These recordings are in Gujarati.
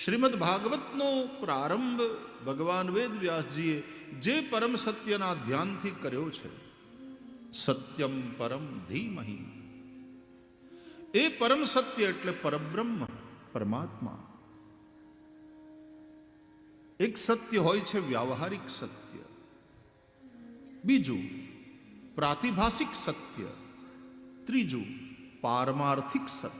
શ્રીમદ ભાગવતનો પ્રારંભ ભગવાન વેદ વ્યાસજીએ જે પરમ સત્યના ધ્યાનથી કર્યો છે, સત્યમ પરમ ધીમહિ, એ પરમ સત્ય એટલે પરબ્રહ્મ, પરમાત્મા. એક સત્ય હોય છે વ્યાવહારિક સત્ય, બીજું પ્રાતિભાષિક સત્ય, ત્રીજું પારમાર્થિક સત્ય.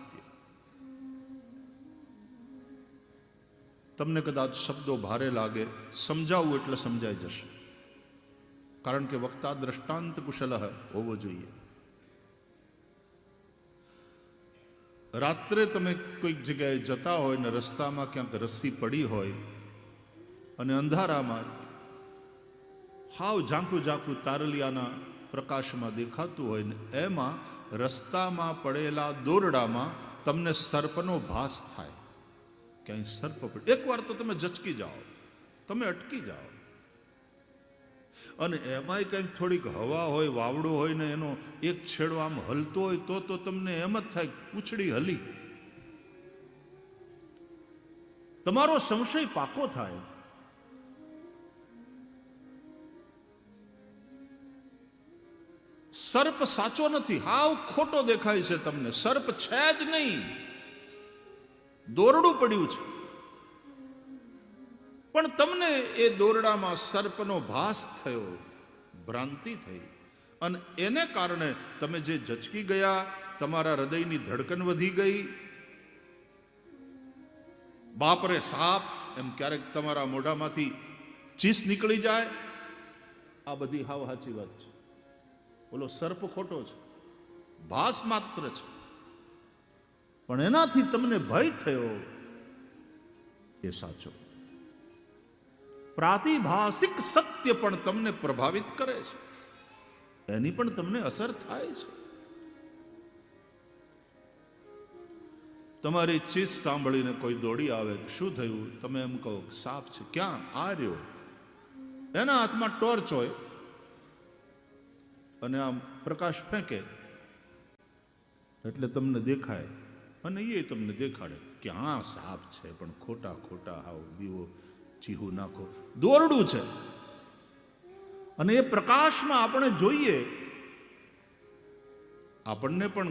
તમને કદાચ શબ્દો ભારે લાગે, સમજાવવું એટલે સમજાઈ જશે, કારણ કે વક્તા દ્રષ્ટાંત કુશલ હોવો જોઈએ. રાત્રે તમે કોઈક જગ્યાએ જતા હોય ને રસ્તામાં ક્યાંક રસ્સી પડી હોય અને અંધારામાં હાવ ઝાંખું ઝાંખું તારલિયાના પ્રકાશમાં દેખાતું હોય ને એમાં રસ્તામાં પડેલા દોરડામાં તમને સર્પનો ભાસ થાય. ક્યાંય સર્પ પડે, એકવાર તો તમે ઝચકી જાઓ, તમે અટકી જાઓ. અને એમાંય કંઈક થોડીક હવા હોય, વાવડો હોય ને એનો એક છેડો આમ હલતો હોય તો તમને એમ જ થાય પૂંછડી હલી. તમારો સંશય પાકો થાય. સર્પ સાચો નથી, હાવ ખોટો દેખાય છે તમને. સર્પ છે જ નહીં, દોરડું પડ્યું છે. પણ તમને એ દોરડામાં સર્પનો ભાસ થયો, ભ્રાંતિ થઈ, અને એને કારણે તમે જે ઝચકી ગયા, તમારા હૃદયની ધડકન વધી ગઈ. બાપરે સાપ એમ ક્યારેક તમારા મોઢામાંથી ચીસ નીકળી જાય. આ બધી હાવ સાચી વાત છે. બોલો, સર્પ ખોટો છે, ભાસ માત્ર છે, પણ એનાથી તમને ભય થયો એ સાચો. પ્રાતિભાષિક સત્ય પણ તમને પ્રભાવિત કરે છે, એની પણ તમને અસર થાય છે. તમારી ચીસ સાંભળીને કોઈ દોડી આવે, શું થયું? તમે એમ કહો સાપ છે. ક્યાં? આ રહ્યો. એના હાથમાં ટોર્ચ હોય અને આમ પ્રકાશ ફેંકે એટલે તમને દેખાય, અને એ તમને દેખાડે ક્યાં સાપ છે, પણ ખોટા ખોટા હાવ બીવો ચીહું નાખો. દોરડું છે, અને એ પ્રકાશમાં આપણે જોઈએ, આપણને પણ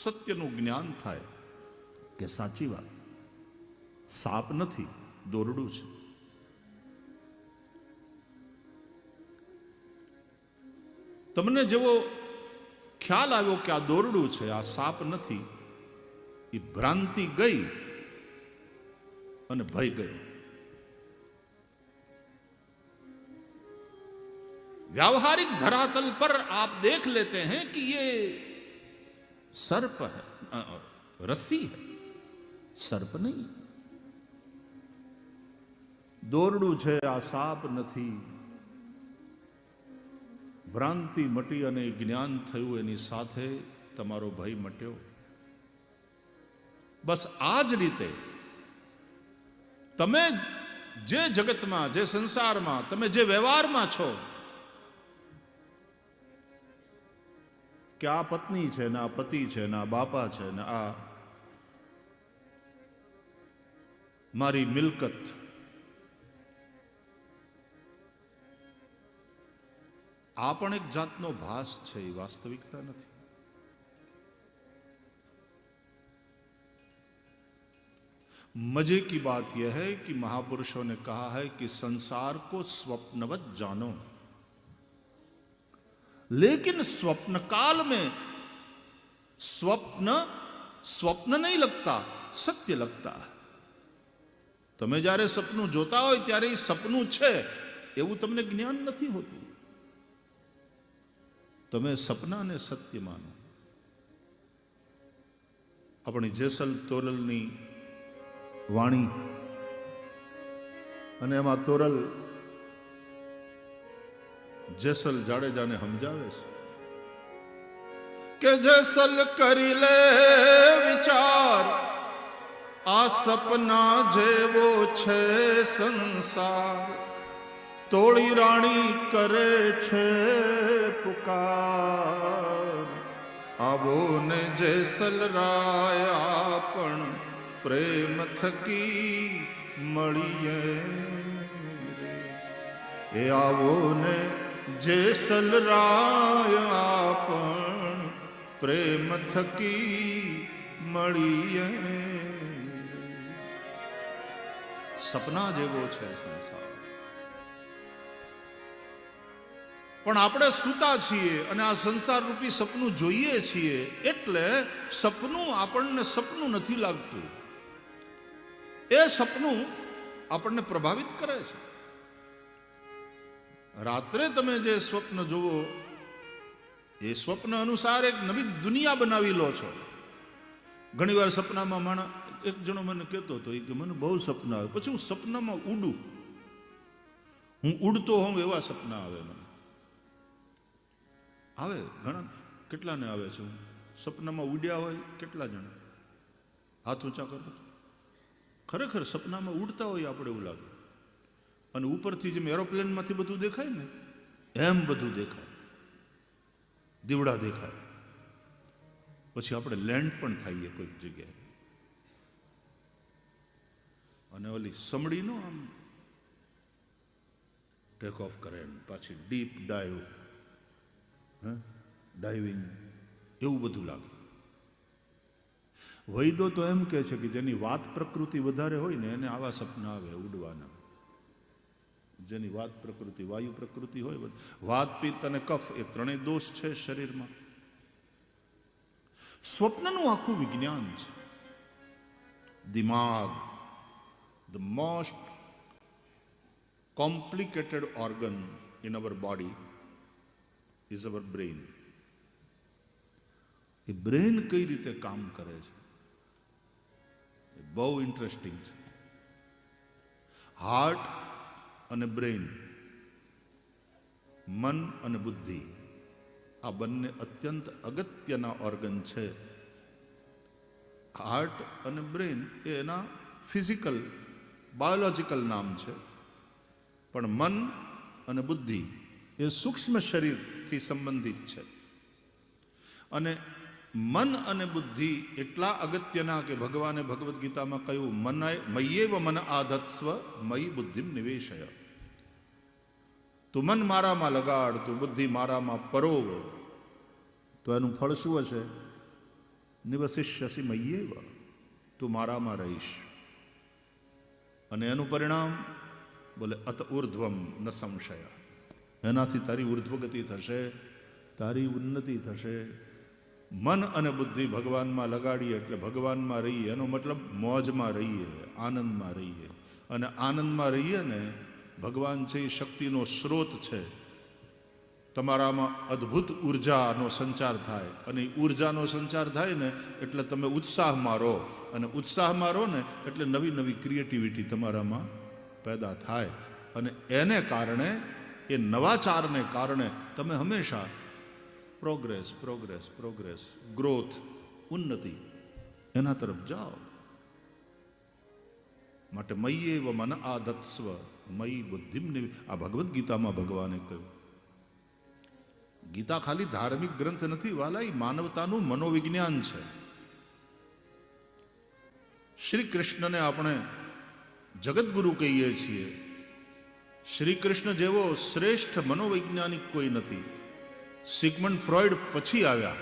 સત્યનું જ્ઞાન થાય કે સાચી વાત, સાપ નથી, દોરડું છે. તમને જેવો ખ્યાલ આવ્યો કે આ દોરડું છે, આ સાપ નથી, એ ભ્રાંતિ ગઈ અને ભય ગયો. व्यावहारिक धरातल पर आप देख लेते हैं कि ये सर्प है, रस्सी है, सर्प नहीं. દોરડું છે, આ સાપ નથી. ભ્રાંતિ મટી અને જ્ઞાન થયું, એની સાથે તમારો ભય મટ્યો. બસ આ જ રીતે તમે જે જગતમાં, જે સંસારમાં, તમે જે વ્યવહારમાં છો, કે આ પત્ની છે ને આ પતિ છે ને આ બાપા છે ને આ મારી મિલકત, આ પણ એક જાતનો ભાસ છે, એ વાસ્તવિકતા નથી. मजे की बात यह है कि महापुरुषों ने कहा है कि संसार को स्वप्नवत जानो, लेकिन स्वप्न काल में स्वप्न नहीं लगता, सत्य लगता है. તમે જ્યારે સપનું જોતા હોય ત્યારે એ સપનું છે એવું તમને જ્ઞાન નથી હોતું. તમે સપનાને સત્ય માનો. આપણી જેસલ તોરલની વાણી, અને એમાં તોરલ જેસલ જાડેજાને સમજાવે છે કે જેસલ કરી લે વિચાર, આ સપના જેવો છે સંસાર, તોળી રાણી કરે છે પુકાર, આવો ને જેસલ રાયા પણ પ્રેમ થકી મળીએ રે. એ આવો ને જે સલરાય આપણ પ્રેમ થકી મળીએ. સપના જેવો છે સંસાર, પણ આપણે સૂતા છીએ અને આ સંસાર રૂપી સપનું જોઈએ છીએ, એટલે સપનું આપણને સપનું નથી લાગતું. એ સપનું આપણને પ્રભાવિત કરે છે. રાત્રે તમે જે સ્વપ્ન જુઓ એ સ્વપ્ન અનુસાર એક નવી દુનિયા બનાવી લો છો. ઘણીવાર સપનામાં માણસ, એક જણો મને કહેતો હતો કે મને બહુ સપના આવે, પછી હું સપનામાં ઉડું, હું ઉડતો હોઉં એવા સપના આવે મને. આવે ઘણા, કેટલાને આવે છે. સપનામાં ઉડ્યા હોય કેટલા જણા હાથ ઊંચા કરો. ખરેખર સપનામાં ઉડતા હોય આપણે એવું લાગે, અને ઉપરથી જેમ એરોપ્લેનમાંથી બધું દેખાય ને એમ બધું દેખાય, દીવડા દેખાય. પછી આપણે લેન્ડ પણ થઈએ કોઈક જગ્યાએ, અને ઓલી સમડીનો આમ ટેક ઓફ કરે, પાછી ડીપ ડાઇવિંગ, એવું બધું લાગે. વૈદો તો એમ કહે છે કે જેની વાત પ્રકૃતિ વધારે હોય ને એને આવા સપના આવે ઉડવાના. જેની વાત પ્રકૃતિ, વાયુ પ્રકૃતિ હોય, વાત પિત્ત અને કફ એ ત્રણેય દોષ છે શરીરમાં. સ્વપ્નનું આખું વિજ્ઞાન છે. દિમાગ, the most complicated organ in our body is our brain. A brain કઈ રીતે કામ કરે છે એ બહુ ઇન્ટરેસ્ટિંગ છે. હાર્ટ અને બ્રેન, મન અને બુદ્ધિ, આ બંને અત્યંત અગત્યના ઓર્ગન છે. હાર્ટ અને બ્રેન એ એના ફિઝિકલ બાયોલોજિકલ નામ છે, પણ મન અને બુદ્ધિ એ સૂક્ષ્મ શરીરથી સંબંધિત છે. અને મન અને બુદ્ધિ એટલા અગત્યના કે ભગવાને ભગવદ્ ગીતામાં કહ્યું, મય્યેવ મન આધત્સ્વ મયી બુદ્ધિમ નિવેશય. તું મન મારામાં લગાડ, તું બુદ્ધિ મારામાં પરોવ, તો એનું ફળ શું હશે? નિવસિષ્યસી મય્યેવ, તું મારામાં રહીશ. અને એનું પરિણામ બોલે અત ઉર્ધ્વમ ન સંશય. એનાથી તારી ઉર્ધ્વગતિ થશે, તારી ઉન્નતિ થશે. મન અને બુદ્ધિ ભગવાનમાં લગાડીએ એટલે ભગવાનમાં રહીએ, એનો મતલબ મોજમાં રહીએ, આનંદમાં રહીએ. અને આનંદમાં રહીએ ને, ભગવાન છે એ શક્તિનો સ્ત્રોત છે. તમારામાં અદ્ભુત ઉર્જાનો સંચાર થાય, અને એ ઉર્જાનો સંચાર થાય ને એટલે તમે ઉત્સાહમાં રહો, અને ઉત્સાહમાં રહો ને એટલે નવી નવી ક્રિએટિવિટી તમારામાં પેદા થાય. અને એને કારણે, એ નવાચારને કારણે તમે હંમેશા પ્રોગ્રેસ પ્રોગ્રેસ પ્રોગ્રેસ, ગ્રોથ, ઉન્નતિ એના તરફ જાઓ. માટે મય્યેવ મન આધત્સ્વ મયી બુદ્ધિમ નિવેશ, આ ભગવદ્ ગીતામાં ભગવાને કહ્યું. ગીતા ખાલી ધાર્મિક ગ્રંથ નથી વાલા, એ માનવતાનું મનોવિજ્ઞાન છે. શ્રી કૃષ્ણને આપણે જગતગુરુ કહીએ છીએ. શ્રી કૃષ્ણ જેવો શ્રેષ્ઠ મનોવૈજ્ઞાનિક કોઈ નથી. સિગમન્ડ ફ્રોઈડ પછી આવ્યા.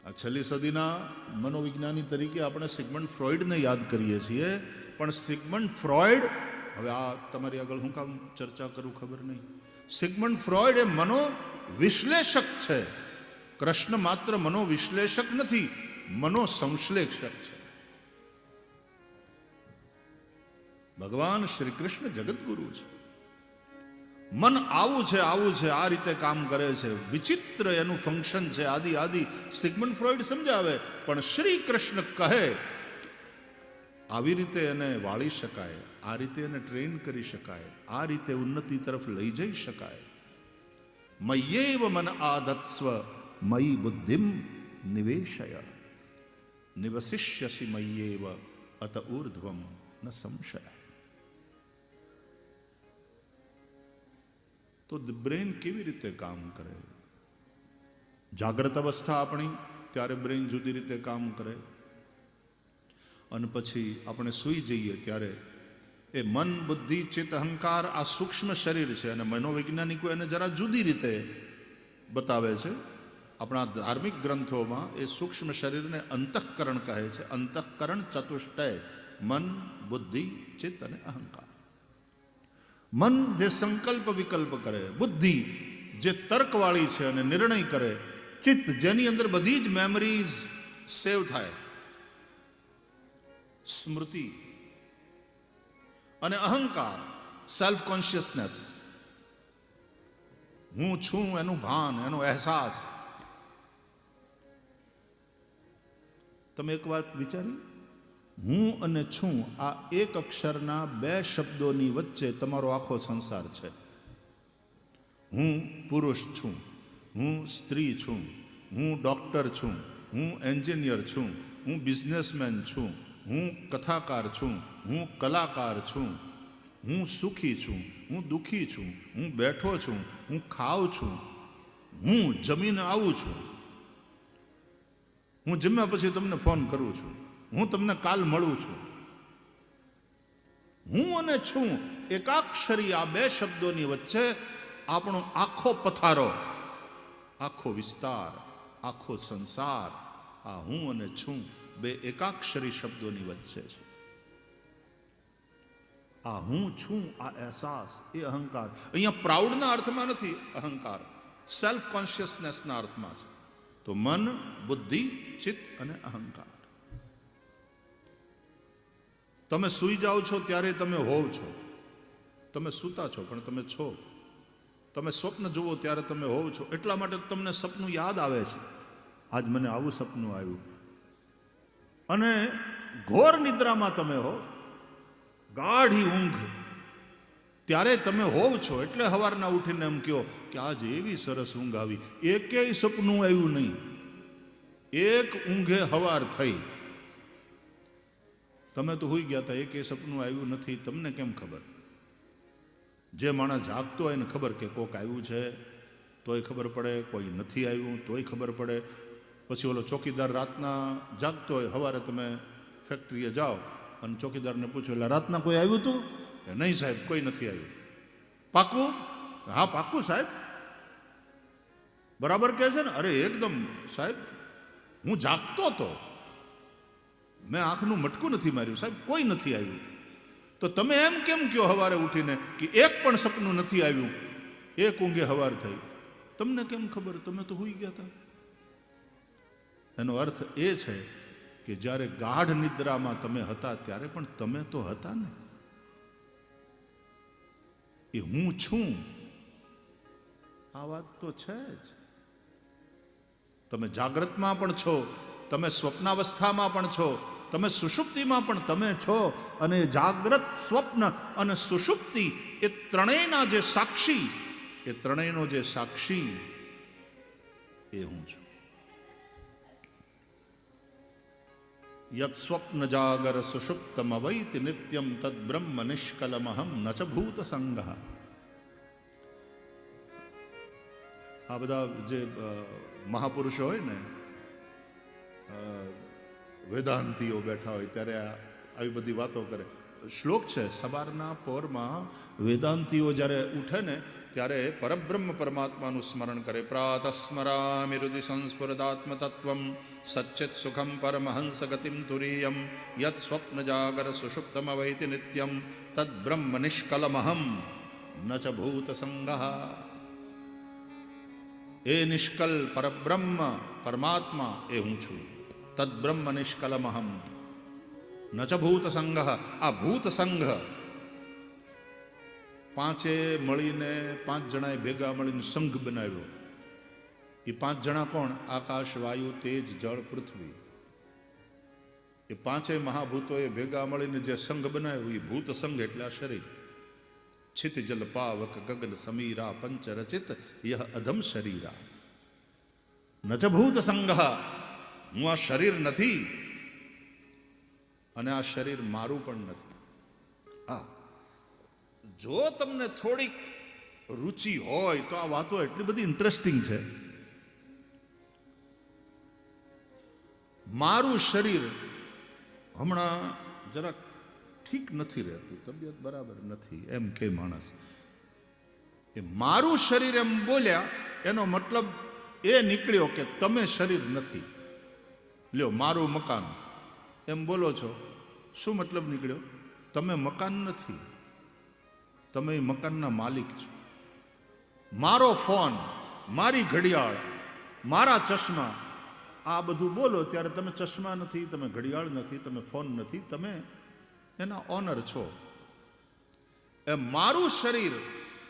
આ છેલ્લી સદીના મનોવિજ્ઞાની તરીકે આપણે સિગમન્ડ ફ્રોઈડને યાદ કરીએ છીએ, પણ સિગમન્ડ ફ્રોઈડ, હવે આ તમારી આગળ હું કામ ચર્ચા કરું ખબર નહીં. સિગમન્ડ ફ્રોઈડ એ મનોવિશ્લેષક છે. કૃષ્ણ માત્ર મનોવિશ્લેષક નથી, મનોસંશ્લેષક છે. ભગવાન શ્રી કૃષ્ણ જગતગુરુ છે. મન આવું છે, આવું છે, આ રીતે કામ કરે છે, વિચિત્ર એનું ફંક્શન છે, આદિ સિગમન્ડ ફ્રોઈડ સમજાવે. પણ શ્રી કૃષ્ણ કહે આવી રીતે એને વાળી શકાય, આ રીતે એને ટ્રેન કરી શકાય, આ રીતે ઉન્નતિ તરફ લઈ જઈ શકાય. મય્યેવ મન આધત્સ્વ મયી બુદ્ધિમ નિવેશય નિવસિષ્યસી મય્યેવ અત ઊર્ધ્વમ ન સંશય. તો બ્રેન કેવી રીતે કામ કરે? જાગ્રત અવસ્થા આપણી ત્યારે બ્રેઇન જુદી રીતે કામ કરે, અને પછી આપણે સૂઈ જઈએ ત્યારે એ મન, બુદ્ધિ, ચિત્ત, અહંકાર આ સૂક્ષ્મ શરીર છે, અને મનોવૈજ્ઞાનિકો એને જરા જુદી રીતે બતાવે છે. આપણા ધાર્મિક ગ્રંથોમાં એ સૂક્ષ્મ શરીરને અંતઃકરણ કહે છે. અંતઃકરણ ચતુષ્ટય: મન, બુદ્ધિ, ચિત્ત અને અહંકાર. મન જે સંકલ્પ વિકલ્પ કરે, બુદ્ધિ જે તર્કવાળી છે અને નિર્ણય કરે, ચિત્ત જેની અંદર બધી જ મેમરીઝ સેવ થાય, સ્મૃતિ, અને અહંકાર સેલ્ફ કોન્શિયસનેસ, હું છું એનું ભાન, એનો અહેસાસ. તમે એક વાત વિચારી, હું અને છું આ એક અક્ષરના બે શબ્દોની વચ્ચે તમારો આખો સંસાર છે. હું પુરુષ છું, હું સ્ત્રી છું, હું ડૉક્ટર છું, હું એન્જિનિયર છું, હું બિઝનેસમેન છું, હું કથાકાર છું, હું કલાકાર છું, હું સુખી છું, હું દુઃખી છું, હું બેઠો છું, હું ખાઉં છું, હું જમીને આવું છું, હું જમ્યા પછી તમને ફોન કરું છું, હું તમને કાલ મળું છું. હું અને છું એકાક્ષરી આ બે શબ્દોની વચ્ચે આપણો આખો પથારો, આખો વિસ્તાર, આખો સંસાર આ હું અને છું બે એકાક્ષરી શબ્દોની વચ્ચે છે. આ હું છું, આ અહેસાસ, એ અહંકાર. અહીંયા પ્રાઉડના અર્થમાં નથી અહંકાર, સેલ્ફ કોન્શિયસનેસના અર્થમાં છે. તો મન, બુદ્ધિ, ચિત્ત અને અહંકાર. તમે સૂઈ જાઓ છો ત્યારે તમે હોવ છો, તમે સૂતા છો પણ તમે છો. તમે સ્વપ્ન જુઓ ત્યારે તમે હોવ છો. એટલા માટે તમને સપનું યાદ આવે છે, આજ મને આવું સપનું આવ્યું. અને ઘોર નિદ્રામાં તમે હો, ગાઢી ઊંઘ, ત્યારે તમે હોવ છો. એટલે સવારના ઉઠીને એમ કહો કે આજ એવી સરસ ઊંઘ આવી, એકેય સપનું આવ્યું નહીં, એક ઊંઘે હવાર થઈ. તમે તો હોઈ ગયા હતા, એકેય સપનું આવ્યું નથી. તમને કેમ ખબર? જે માણસ જાગતો હોય એને ખબર કે કોક આવ્યું છે તોય ખબર પડે, કોઈ નથી આવ્યું તોય ખબર પડે. પછી ઓલો ચોકીદાર રાતના જાગતો હોય, સવારે તમે ફેક્ટરીએ જાઓ અને ચોકીદારને પૂછો, એટલે રાતના કોઈ આવ્યું હતું? નહીં સાહેબ, કોઈ નથી આવ્યું. પાક્કું? હા પાક્કું સાહેબ. બરાબર કહે છે ને? અરે એકદમ સાહેબ, હું જાગતો હતો, મેં આંખનું મટકું નથી માર્યું સાહેબ, કોઈ નથી આવ્યું. તો તમે એમ કેમ કહો સવારે ઉઠીને કે એક પણ સપનું નથી આવ્યું, એક ઊંઘે સવાર થઈ? તમને કેમ ખબર? તમે તો સૂઈ ગયા હતા. એનો અર્થ એ છે કે જ્યારે ગાઢ નિદ્રામાં તમે હતા ત્યારે પણ તમે તો હતા ને. એ હું છું આ વાત તો છે જ. તમે જાગ્રતમાં પણ છો, તમે સ્વપ્નાવસ્થામાં પણ છો, તમે સુષુપ્તિમાં પણ તમે છો. અને જાગ્રત, સ્વપ્ન અને સુષુપ્તિ એ ત્રણેયના જે સાક્ષી, એ ત્રણેયનો જે સાક્ષી એ હું છું. યત સ્વપ્ન જાગર સુષુપ્તમ અવૈતિ નિત્યમ તદ બ્રહ્મ નિષ્કલમહમ ન ચ ભૂત સંગઃ. આ બધા જે મહાપુરુષો હોય ને, વેદાંતિઓ બેઠા હોય ત્યારે આવી બધી વાતો કરે. શ્લોક છે, સવારના પોરમાં વેદાંતિઓ જ્યારે ઉઠે ને ત્યારે પરબ્રહ્મ પરમાત્માનું સ્મરણ કરે. પ્રાતઃ સ્મરામિ હૃદિ સંસ્ફુરદાત્મ તત્વમ સચ્ચિત સુખમ પરમહંસ ગતિમ તુરીયમ યત સ્વપ્ન જાગર સુષુપ્તમ વૈતિ નિત્યમ તદ બ્રહ્મ નિષ્કલમહમ ન ચ ભૂત સંગઃ. એ નિષ્કલ પરબ્રહ્મ પરમાત્મા એ હું છું. તદ બ્રહ્મ નિષ્કલમહમ ન ચ ભૂત સંગઃ. આ ભૂત સંઘ, પાંચે મળીને, પાંચ જણાએ ભેગા મળીને સંઘ બનાવ્યો. એ પાંચ જણા કોણ? આકાશ, વાયુ, તેજ, જળ, પૃથ્વી. એ પાંચેય મહાભૂતોએ ભેગા મળીને જે સંઘ બનાવ્યો એ ભૂત સંઘ એટલે આ શરીર. છિત જલ પાવક ગગન સમીરા પંચ રચિત યહ અધમ શરીરા ન ચ ભૂત સંઘ. હું આ શરીર નથી અને આ શરીર મારું પણ નથી. હા, જો તમને થોડીક રુચિ હોય તો આ વાતો એટલી બધી ઇન્ટરેસ્ટિંગ છે. મારું શરીર હમણાં જરાક ઠીક નથી રહેતું, તબિયત બરાબર નથી એમ કે માણસ, એ મારું શરીર એમ બોલ્યા એનો મતલબ એ નીકળ્યો કે તમે શરીર નથી. લ્યો, મારું મકાન એમ બોલો છો, શું મતલબ નીકળ્યો? તમે મકાન નથી, તમે મકાનના માલિક છો. મારો ફોન, મારી ઘડિયાળ, મારા ચશ્મા, આ બધું બોલો ત્યારે તમે ચશ્મા નથી, તમે ઘડિયાળ નથી, તમે ફોન નથી, તમે એના ઓનર છો. એમ મારું શરીર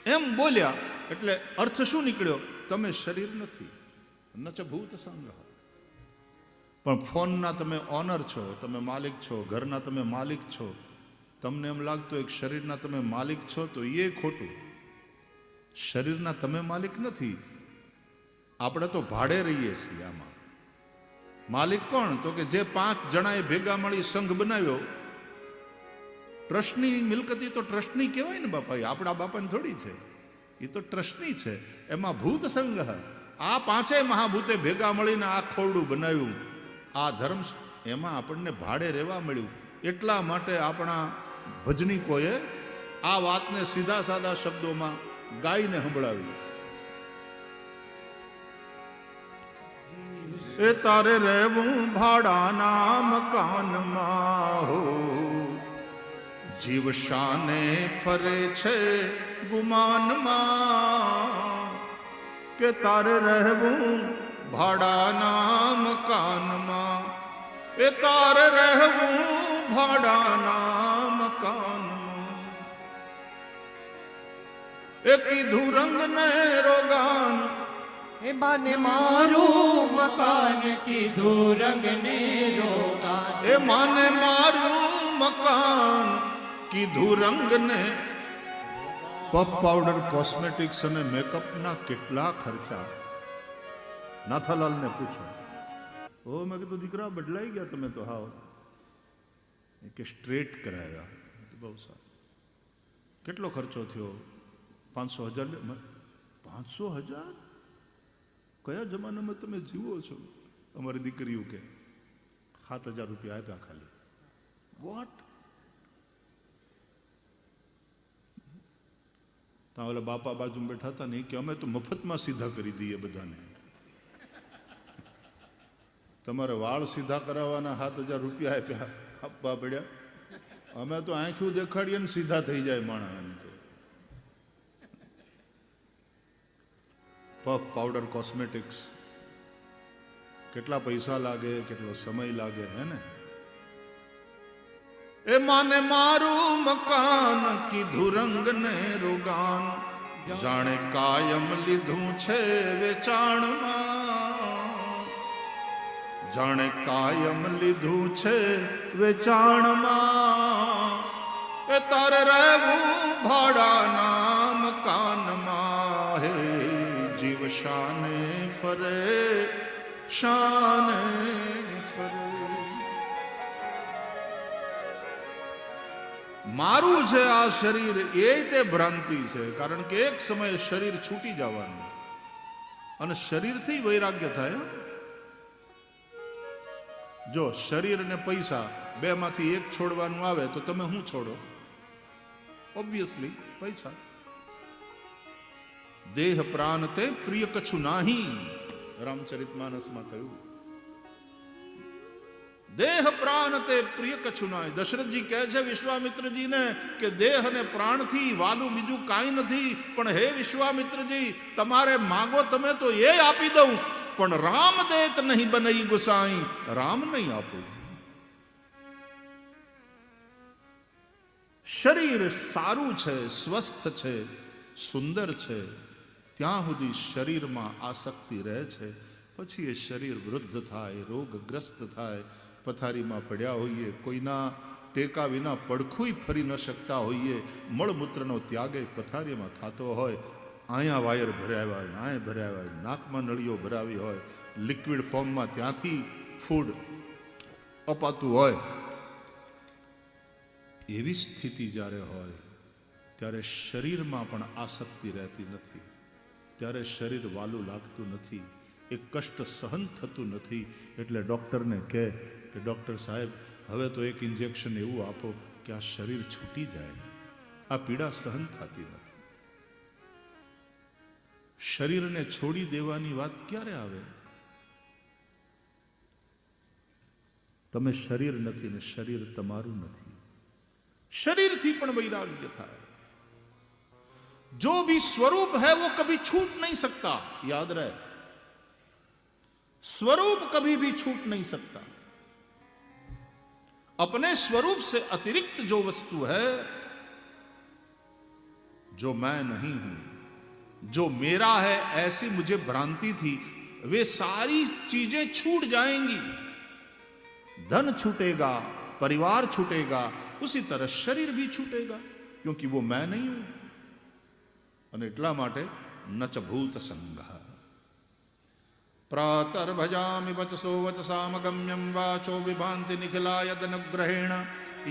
એમ બોલ્યા એટલે અર્થ શું નીકળ્યો? તમે શરીર નથી. ન ચ ભૂત સંગ, પણ ફોનના તમે ઓનર છો, તમે માલિક છો, ઘરના તમે માલિક છો. તમને એમ લાગતું એક શરીરના તમે માલિક છો, તો એ ખોટું. શરીરના તમે માલિક નથી, આપણે તો ભાડે રહીએ છીએ. આમાં માલિક કોણ? તો કે જે 5 જણાએ ભેગા મળી સંઘ બનાવ્યો. ટ્રસ્ટની મિલકતી તો ટ્રસ્ટની કહેવાય ને બાપા, આપણા બાપાની થોડી છે, એ તો ટ્રસ્ટની છે. એમાં ભૂત સંઘ, આ 5 મહાભૂતે ભેગા મળીને આ ખોરડું બનાવ્યું, આ ધર્મ, એમાં આપણને ભાડે રહેવા મળ્યું. એટલા માટે આપણા ભજનીકોએ આ વાતને સીધા સાદા શબ્દોમાં ગાઈને સંભળાવી. એ તારે રહેવું ભાડાના મકાનમાં હો, જીવ શાને ફરે છે ગુમાનમાં. કે તારે રહેવું ભાડાના મકાનમાં, એ તારે રહેવું ભાડાના મકાનમાં. એ કીધું રંગ ને રોગાન, એ માને મારું મકાન કીધું રંગ ને રોગાન. એ માને મારું મકાન કીધું રંગ ને. પફ પાવડર, કોસ્મેટિક્સ અને મેકઅપના કેટલા ખર્ચા? નાથાલાલને પૂછો. ઓ, મેં કીધું દીકરા બદલાઈ ગયા તમે તો હાવ. કે સ્ટ્રેટ કરાવ્યા. બહુ સારું. કેટલો ખર્ચો થયો? 500,000. 500,000? કયા જમાનામાં તમે જીવો છો? અમારી દીકરીઓ કે 7,000 રૂપિયા આપ્યા ખાલી. વોટ? ત્યાં ઓલા બાપા બાજુ બેઠા હતા ને, કે અમે તો મફતમાં સીધા કરી દઈએ બધાને. તમારે વાળ સીધા કરાવવાના 7,000 રૂપિયા આપ્યા, આપવા પડ્યા. અમે તો આંખું દેખાડીએ ને સીધા થઈ જાય માણસ. એમ તો પફ પાવડર, કોસ્મેટિક્સ, કેટલા પૈસા લાગે, કેટલો સમય લાગે, હે ને? એ માને મારું મકાન કીધું રંગ ને રોગાન, જાણે કાયમ લીધું છે વેચાણમાં. જાણે કાયમ લીધું છે વેચાણમાં. એ તારે રહેવું ભાડાના મકાનમાં. હે જીવ શાને ફરે, શાને ફરે. મારું છે આ શરીર, એ તે ભ્રાંતિ છે. કારણ કે એક સમયે શરીર છૂટી જવાનું, અને શરીરથી વૈરાગ્ય થાય. જો શરીર અને પૈસા બેમાંથી એક છોડવાનું આવે તો તમે શું છોડો? ઓબ્વિયસલી પૈસા. દેહ પ્રાણ તે પ્રિય કછું નાહી, રામચરિતમાનસમાં કહ્યું. દેહ પ્રાણ તે પ્રિય કછું નાહી. દશરથજી કહે છે વિશ્વામિત્રજીને કે દેહ અને પ્રાણથી વાલું બીજું કાંઈ નથી, પણ હે વિશ્વામિત્રજી, તમારે માગો તમે તો એ આપી દઉં, પણ રામ દેત નહીં બનઈ ગુસાઈ, રામ નહીં આપું. શરીર સારું છે, સ્વસ્થ છે, સુંદર છે, ત્યાં સુધી શરીરમાં આસક્તિ રહે છે. પછી એ શરીર વૃદ્ધ થાય, રોગગ્રસ્ત થાય, પથારીમાં પડ્યા હોઈએ, કોઈના ટેકા વિના પડખું ફરી ન શકતા હોઈએ, મળમૂત્રનો ત્યાગે પથારીમાં થતો હોય, અહીંયા વાયર ભરાવ્યા હોય, અહીંયા ભરાવ્યા હોય, નાકમાં નળીઓ ભરાવી હોય, લિક્વિડ ફોર્મમાં ત્યાંથી ફૂડ અપાતું હોય, એવી સ્થિતિ જ્યારે હોય ત્યારે શરીરમાં પણ આસક્તિ રહેતી નથી. ત્યારે શરીર વાલું લાગતું નથી. એ કષ્ટ સહન થતું નથી. એટલે ડૉક્ટરને કહે કે ડૉક્ટર સાહેબ, હવે તો એક ઇન્જેક્શન એવું આપો કે આ શરીર છૂટી જાય, આ પીડા સહન થતી નથી. શરીરને છોડી દેવાની વાત ક્યારે આવે? તમે શરીર નથી ને શરીર તમારું નથી. શરીરથી પણ વૈરાગ્ય થાય. जो भी स्वरूप है वो कभी छूट नहीं सकता, याद रहे, स्वरूप कभी भी छूट नहीं सकता. अपने स्वरूप से अतिरिक्त जो वस्तु है, जो मैं नहीं हूं, जो मेरा है ऐसी मुझे भ्रांति थी, वे सारी चीजें छूट जाएंगी. धन छूटेगा, परिवार छूटेगा, उसी तरह शरीर भी छूटेगा, क्योंकि वो मैं नहीं हूं. અને એટલા માટે નચ ભૂત સંઘ પ્રાતર્ભજામિ વચસો વચસામગમ્યમ વાચો વિભાંતિ નિખિલાયદનુગ્રહેણ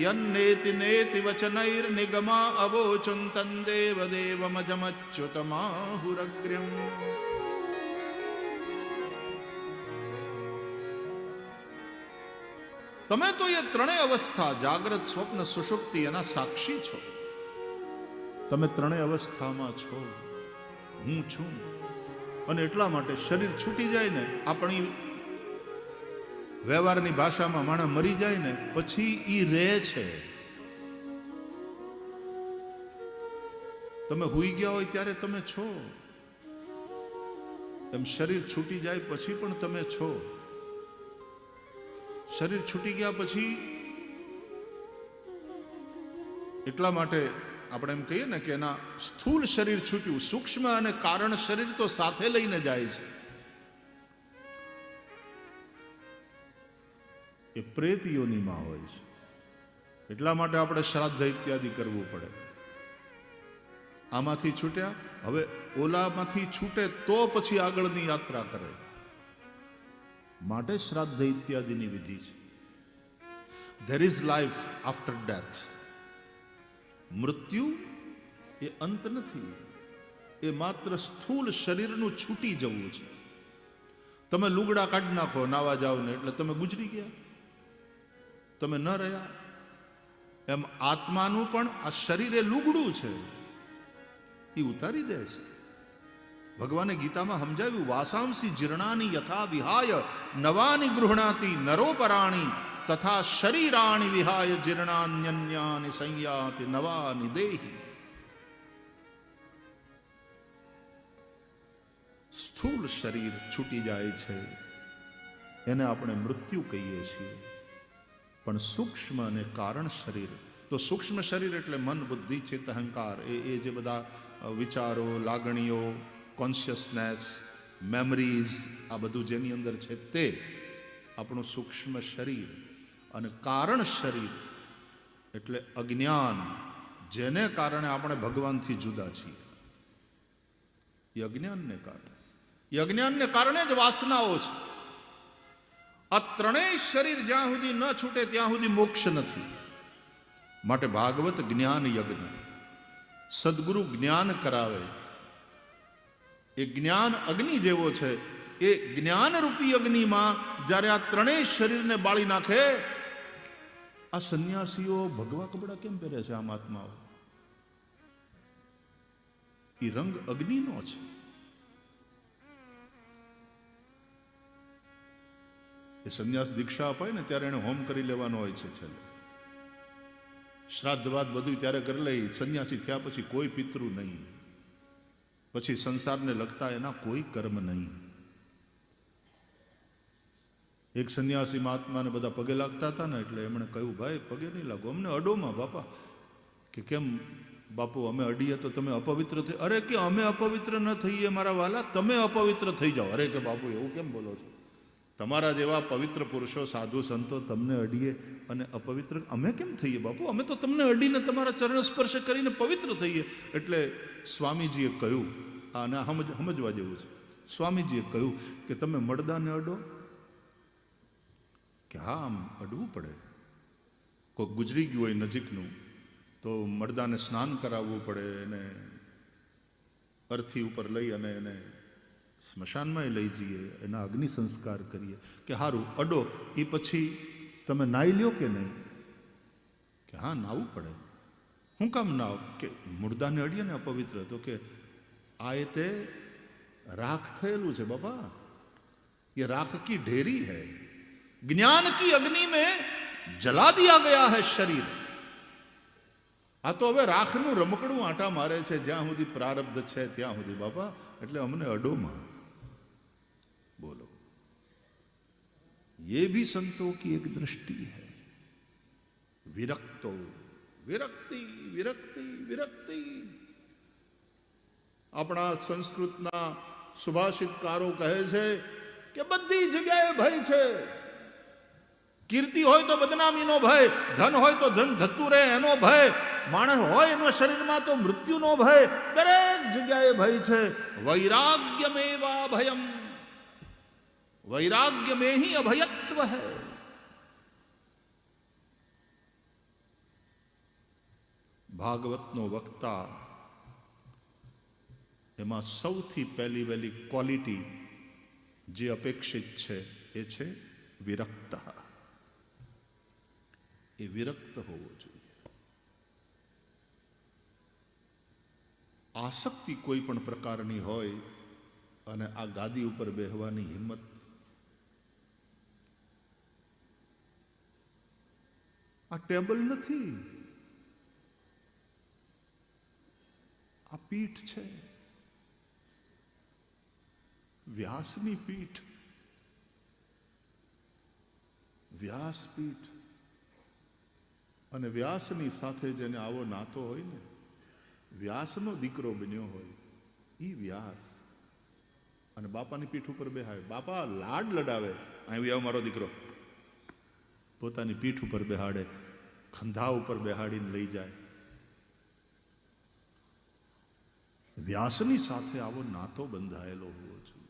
યન્નેતિ નેતિ વચનૈર્નિગમા અવોચું તં દેવ દેવમજમચ્યુતમાહુરગ્ર્યમ. તમે તો એ ત્રણેય અવસ્થા, જાગ્રત, સ્વપ્ન, સુષુપ્તિ, એના સાક્ષી છો. તમે ત્રણેય અવસ્થામાં છો, હું છું. અને એટલા માટે શરીર છૂટી જાય ને, આપણી વ્યવહારની ભાષામાં માણસ મરી જાય ને પછી ઈ રહે છે. તમે હુઈ ગયા હોય ત્યારે તમે છો, એમ શરીર છૂટી જાય પછી પણ તમે છો. શરીર છૂટી ગયા પછી એટલા માટે આપણે એમ કહીએ ને કે એના સ્થૂળ શરીર છૂટ્યું, સૂક્ષ્મ અને કારણ શરીર તો સાથે લઈને જાય છે. એ પ્રેત યોનિમાં હોય છે. એટલા માટે આપણે શ્રાદ્ધ ઇત્યાદિ કરવું પડે. આમાંથી છૂટ્યા, હવે ઓલામાંથી છૂટે તો પછી આગળની યાત્રા કરે, માટે શ્રાદ્ધ ઇત્યાદિની વિધિ છે. There is life after death. મૃત્યુ એ અંત નથી, એ માત્ર સ્થૂળ શરીરનું છૂટી જવું છે. તમે લુગડા કાઢી નાખો, નાવા જાઓ ને એટલે તમે ગુજરી ગયા, તમે ન રહ્યા. એમ આત્માનું પણ આ શરીર એ લુગડું છે, એ ઉતારી દે છે. ભગવાને ગીતામાં સમજાવ્યું, વાસાંસી જીર્ણાની યથા વિહાય નવાની ગૃહણાતિ નરોપરાણી તથા શરીરાણી વિહાય જીર્ણાન્યન્યાની સંયાતિ નવાની દેહી. સ્થૂળ શરીર છૂટી જાય છે, એને આપણે મૃત્યુ કહીએ છીએ. પણ સૂક્ષ્મ અને કારણ શરીર, તો સૂક્ષ્મ શરીર એટલે મન, બુદ્ધિ, ચિત્ત, અહંકાર, એ જે બધા વિચારો, લાગણીઓ, કોન્શિયસનેસ, મેમરીઝ, આ બધું જેની અંદર છે તે આપણું સૂક્ષ્મ શરીર. અને કારણ શરીર એટલે અજ્ઞાન, જેને કારણે આપણે ભગવાનથી જુદા છીએ. એ અજ્ઞાનને કારણે, એ અજ્ઞાનને કારણે જ વાસનાઓ છે. આ ત્રણેય શરીર જ્યાં સુધી ન છૂટે ત્યાં સુધી મોક્ષ નથી. માટે ભાગવત જ્ઞાન યજ્ઞ, સદગુરુ જ્ઞાન કરાવે. એ જ્ઞાન અગ્નિ જેવો છે. એ જ્ઞાનરૂપી અગ્નિમાં જ્યારે આ ત્રણેય શરીરને બાળી નાખે, આ સંન્યાસીઓ ભગવા કપડા કેમ પહેરે છે? આમ આત્માઓ, એ રંગ અગ્નિનો છે. એ સંન્યાસ દીક્ષા અપાય ને ત્યારે એને હોમ કરી લેવાનો હોય છે. છેલ્લે શ્રાદ્ધ બાદ બધું ત્યારે કરી લઈ. સંન્યાસી થયા પછી કોઈ પિતૃ નહીં, પછી સંસારને લગતા એના કોઈ કર્મ નહીં. એક સંન્યાસી મહાત્માને બધા પગે લાગતા હતા ને, એટલે એમણે કહ્યું, ભાઈ પગે નહીં લાગો, અમને અડોમાં બાપા. કે કેમ બાપુ, અમે અડીએ તો તમે અપવિત્ર થઈ? અરે કે અમે અપવિત્ર ન થઈએ મારા વાલા, તમે અપવિત્ર થઈ જાઓ. અરે કે બાપુ એવું કેમ બોલો છો? તમારા જેવા પવિત્ર પુરુષો, સાધુ સંતો તમને અડીએ અને અપવિત્ર અમે કેમ થઈએ બાપુ? અમે તો તમને અડીને તમારા ચરણ સ્પર્શ કરીને પવિત્ર થઈએ. એટલે સ્વામીજીએ કહ્યું, આને સમજવા જેવું છે. સ્વામીજીએ કહ્યું કે તમે મળદાને અડો કે હા, આમ અડવું પડે. કોઈ ગુજરી ગયું હોય નજીકનું તો મળદાને સ્નાન કરાવવું પડે, એને અર્થી ઉપર લઈ અને એને સ્મશાનમાં લઈ જઈએ, એના અગ્નિ સંસ્કાર કરીએ કે સારું અડો એ પછી તમે નાહી લ્યો કે નહીં? કે હા નાહવું પડે. હું કામ નાવ? કે મુર્દાને અડીએ ને અપવિત્ર, તો કે આ એ તે राख थेलू છે बाबा, ये राख की ढेरी है, ज्ञान की अग्नि में जला दिया गया है शरीर. આ તો હવે રાખનું રમકડું આટા મારે છે જ્યાં સુધી પ્રારબ્ધ છે ત્યાં સુધી બાપા, એટલે અમને અડોમાં. બોલો, ये भी संतों की एक दृष्टि है. विरक्तो विरक्ति विरक्ति विरक्ति. આપણા સંસ્કૃતના સુભાષિતકારો કહે છે કે બધી જગ્યાએ ભય છે. કીર્તિ હોય તો બદનામીનો ભય, ધન હોય તો ધન ધતું રહે એનો ભય, માણસ હોય એના શરીરમાં તો મૃત્યુનો ભય, દરેક જગ્યાએ ભય છે. વૈરાગ્યમેવા ભયમ, वैराग्य में ही अभयत्व है. ભાગવતનો વક્તા એમાં સૌથી પહેલી વહેલી ક્વોલિટી જે અપેક્ષિત છે એ છે વિરક્ત. એ વિરક્ત હોવો જોઈએ. આસક્તિ કોઈ પણ પ્રકારની હોય અને આ ગાદી ઉપર બેહવાની હિંમત, આ ટેબલ નથી, આ પીઠ છે, વ્યાસની પીઠ, વ્યાસપીઠ. અને વ્યાસની સાથે જેને આવો નાતો હોય ને, વ્યાસનો દીકરો બન્યો હોય, એ વ્યાસ અને બાપાની પીઠ ઉપર બેહાય. બાપા લાડ લડાવે, અહીં મારો દીકરો, પોતાની પીઠ ઉપર બેહાડે, ખંધા ઉપર બેહાડીને લઈ જાય. વ્યાસની સાથે આવો નાતો બંધાયેલો હોવો જોઈએ.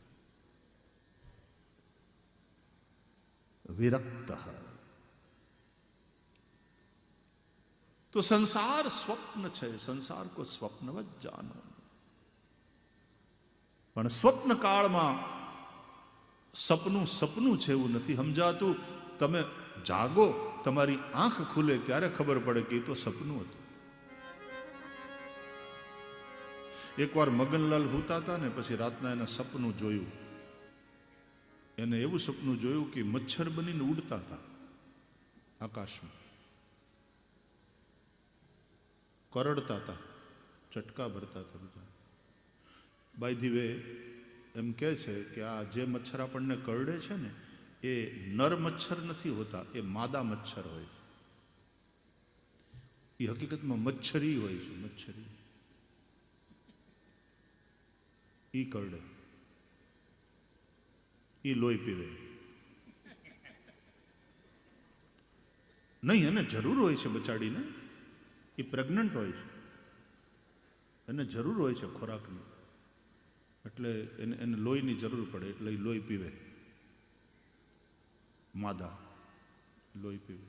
વિરક્ત. તો સંસાર સ્વપ્ન છે, સંસાર કો સ્વપ્નવત જાનો. પણ સ્વપ્ન કાળમાં સપનું સપનું છે એવું નથી સમજાતું. તમે જાગો, તમારી આંખ ખુલે ત્યારે ખબર પડે કે એ તો સપનું હતું. એકવાર મગનલાલ હુતા હતા ને, પછી રાતના એને સપનું જોયું. એને એવું સપનું જોયું કે મચ્છર બનીને ઉડતા હતા આકાશમાં, કરડતા હતા, ચટકા ભરતા હતા બધા. બાય ધી વે એમ કહે છે કે આ જે મચ્છર આપણને કરડે છે ને, એ નર મચ્છર નથી હોતા, એ માદા મચ્છર હોય છે. એ હકીકતમાં મચ્છરી હોય છે, મચ્છરી. એ કરડે, એ લોહી પીવે નહીં. એને જરૂર હોય છે બચાડીને, એ પ્રેગ્નન્ટ હોય છે, એને જરૂર હોય છે ખોરાકની, એટલે એને લોહીની જરૂર પડે, એટલે એ લોહી પીવે. માદા લોહી પીવે.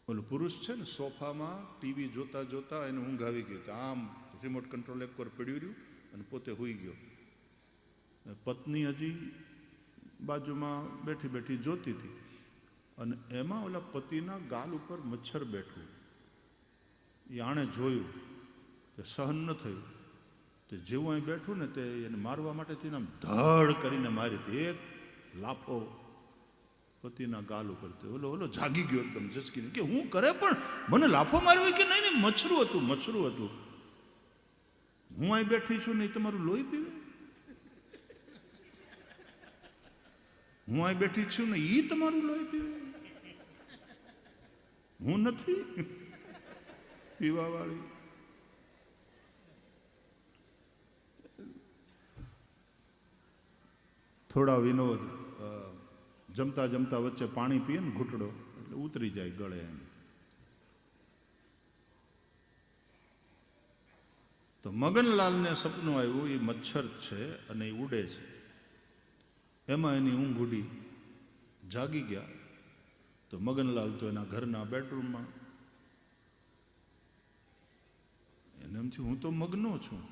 ઓલું પુરુષ છે ને, સોફામાં ટીવી જોતા જોતા એને ઊંઘ આવી ગઈ, આમ રિમોટ કંટ્રોલ એક વાર પડ્યું રહ્યું અને પોતે સૂઈ ગયો. પત્ની હજી બાજુમાં બેઠી બેઠી જોતી હતી, અને એમાં ઓલા પતિના ગાલ ઉપર મચ્છર બેઠું. એ આણે જોયું કે સહન ન થયું, તે જેવું અહીં બેઠું ને તે એને મારવા માટે તેને આમ ધડ કરીને મારી હતી, એક લાફો પતિના ગાલ ઉપર. ઓલો ઓલો જાગી ગયો એકદમ ઝચકીને કે હું કરે, પણ મને લાફો માર્યો કે નહીં, મચ્છરું હતું, મચ્છરું હતું. હું અહીં બેઠી છું ને તમારું લોહી પીવે? હું અહીં બેઠી છું ને એ તમારું લોહી પીવે? હું નથી પીવા વાળી. થોડા વિનોદ, જમતા જમતા વચ્ચે પાણી પીએ ને ઘૂંટડો એટલે ઉતરી જાય ગળે એમ. તો મગનલાલને સપનું આવ્યું, એ મચ્છર છે અને એ ઉડે છે. એમાં એની ઊંઘ ઉડી, જાગી ગયા. તો મગનલાલ તો એના ઘરના બેડરૂમમાં. એને એમ થયું હું તો મગનો છું,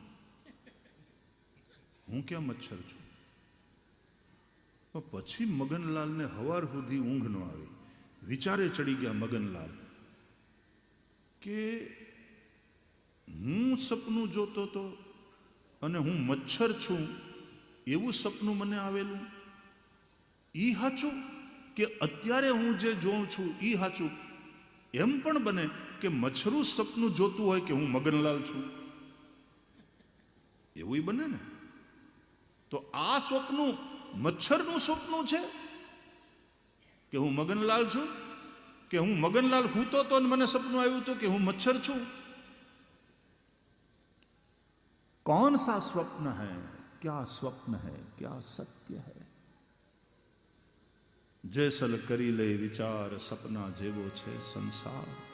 હું ક્યાં મચ્છર છું? પણ પછી મગનલાલને હવાર સુધી ઊંઘ ન આવી. વિચારે ચડી ગયા મગનલાલ કે હું સપનું જોતો હતો અને હું મચ્છર છું એવું સપનું મને આવેલું. ઈ હાચું કે અત્યારે હું જે જોઉં છું ઈ હાચું? એમ પણ બને કે મચ્છરું સપનું જોતું હોય કે હું મગનલાલ છું, એવું બને ને? તો આ સ્વપ્નું મચ્છરનું સ્વપ્ન છે કે હું મગનલાલ છું, કે હું મગનલાલ હૂતો તો મને સપનું આવ્યું હતું કે હું મચ્છર છું? कौन सा स्वप्न है, क्या स्वप्न है, क्या सत्य है? જેસલ કરી લે વિચાર, સપના જેવો છે સંસાર.